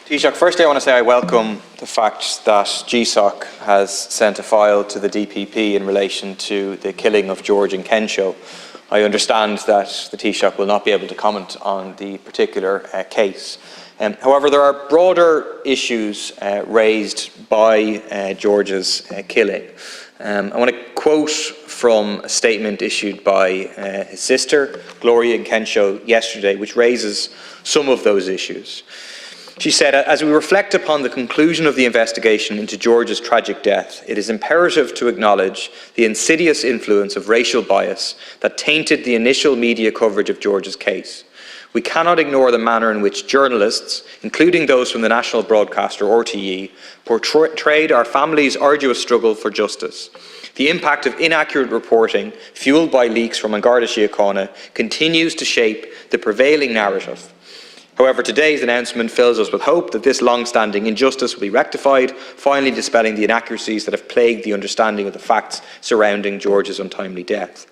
Taoiseach, firstly I want to say I welcome the fact that GSOC has sent a file to the DPP in relation to the killing of George and Kensho. I understand that the Taoiseach will not be able to comment on the particular case. However, there are broader issues raised by George's killing. I want to quote from a statement issued by his sister, Gloria Kensho, yesterday, which raises some of those issues. She said, "As we reflect upon the conclusion of the investigation into George's tragic death, it is imperative to acknowledge the insidious influence of racial bias that tainted the initial media coverage of George's case. We cannot ignore the manner in which journalists, including those from the national broadcaster RTE, portrayed our family's arduous struggle for justice. The impact of inaccurate reporting, fuelled by leaks from An Garda Síochána, continues to shape the prevailing narrative. However, today's announcement fills us with hope that this long-standing injustice will be rectified, finally dispelling the inaccuracies that have plagued the understanding of the facts surrounding George's untimely death.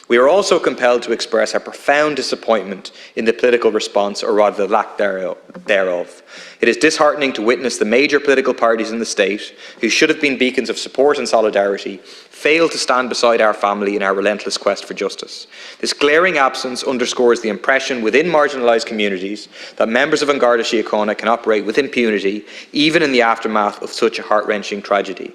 We are also compelled to express our profound disappointment in the political response, or rather the lack thereof. It is disheartening to witness the major political parties in the state, who should have been beacons of support and solidarity, fail to stand beside our family in our relentless quest for justice. This glaring absence underscores the impression within marginalised communities that members of An Garda Síochána can operate with impunity, even in the aftermath of such a heart-wrenching tragedy.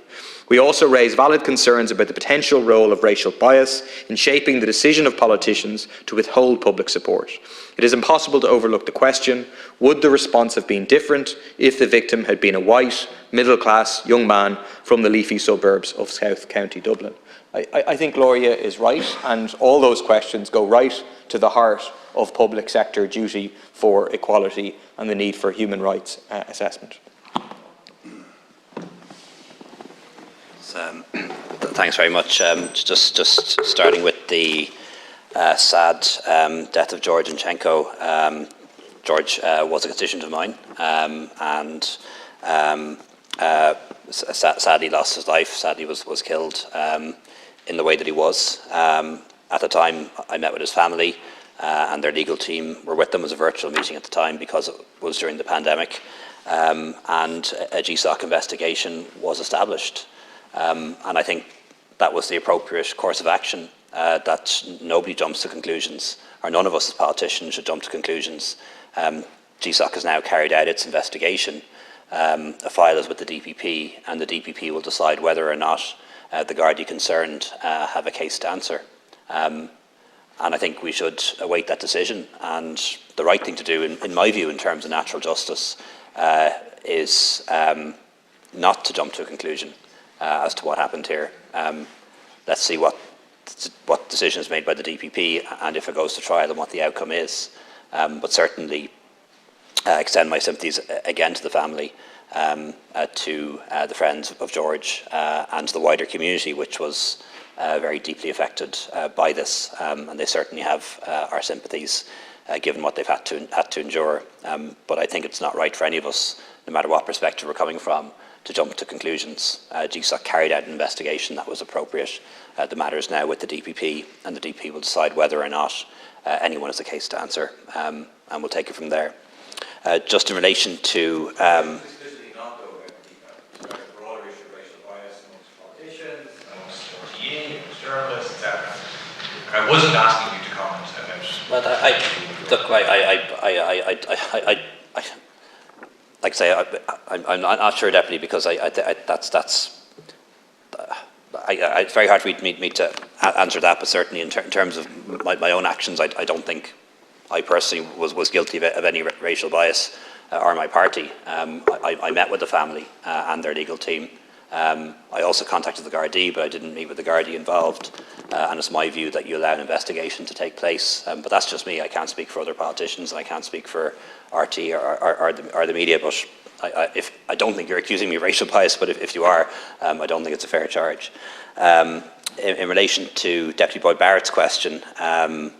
We also raise valid concerns about the potential role of racial bias in shaping the decision of politicians to withhold public support. It is impossible to overlook the question, would the response have been different if the victim had been a white, middle-class young man from the leafy suburbs of South County Dublin? I think Gloria is right, and all those questions go right to the heart of public sector duty for equality and the need for human rights assessment. Thanks very much. Just starting with the sad death of George and Kensho. George was a constituent of mine, and sadly lost his life. Sadly was killed in the way that he was. At the time, I met with his family, and their legal team were with them. It was a virtual meeting at the time because it was during the pandemic, and a GSOC investigation was established. And I think that was the appropriate course of action, that nobody jumps to conclusions, or none of us as politicians should jump to conclusions. GSOC has now carried out its investigation. A file is with the DPP, and the DPP will decide whether or not the Gardaí concerned have a case to answer. And I think we should await that decision. And the right thing to do, in my view, in terms of natural justice, is not to jump to a conclusion as to what happened here. Let's see what decision is made by the DPP, and if it goes to trial, and what the outcome is. But certainly extend my sympathies again to the family, to the friends of George, and to the wider community, which was very deeply affected by this. And they certainly have our sympathies, given what they've had to endure. But I think it's not right for any of us, no matter what perspective we're coming from, to jump to conclusions. GSOC carried out an investigation that was appropriate. The matter is now with the DPP, and the DPP will decide whether or not anyone has a case to answer, and we'll take it from there. Just in relation to I wasn't asking you to comment about. But like I say, I'm not sure, Deputy, because it's very hard for me to answer that. But certainly in terms of my own actions, I don't think I personally was guilty of any racial bias, or my party. I met with the family and their legal team. I also contacted the Gardaí, but I didn't meet with the Gardaí involved. And it's my view that you allow an investigation to take place. But that's just me. I can't speak for other politicians, and I can't speak for RT or the media. But I don't think you're accusing me of racial bias, but if you are, I don't think it's a fair charge. In relation to Deputy Boyd Barrett's question, in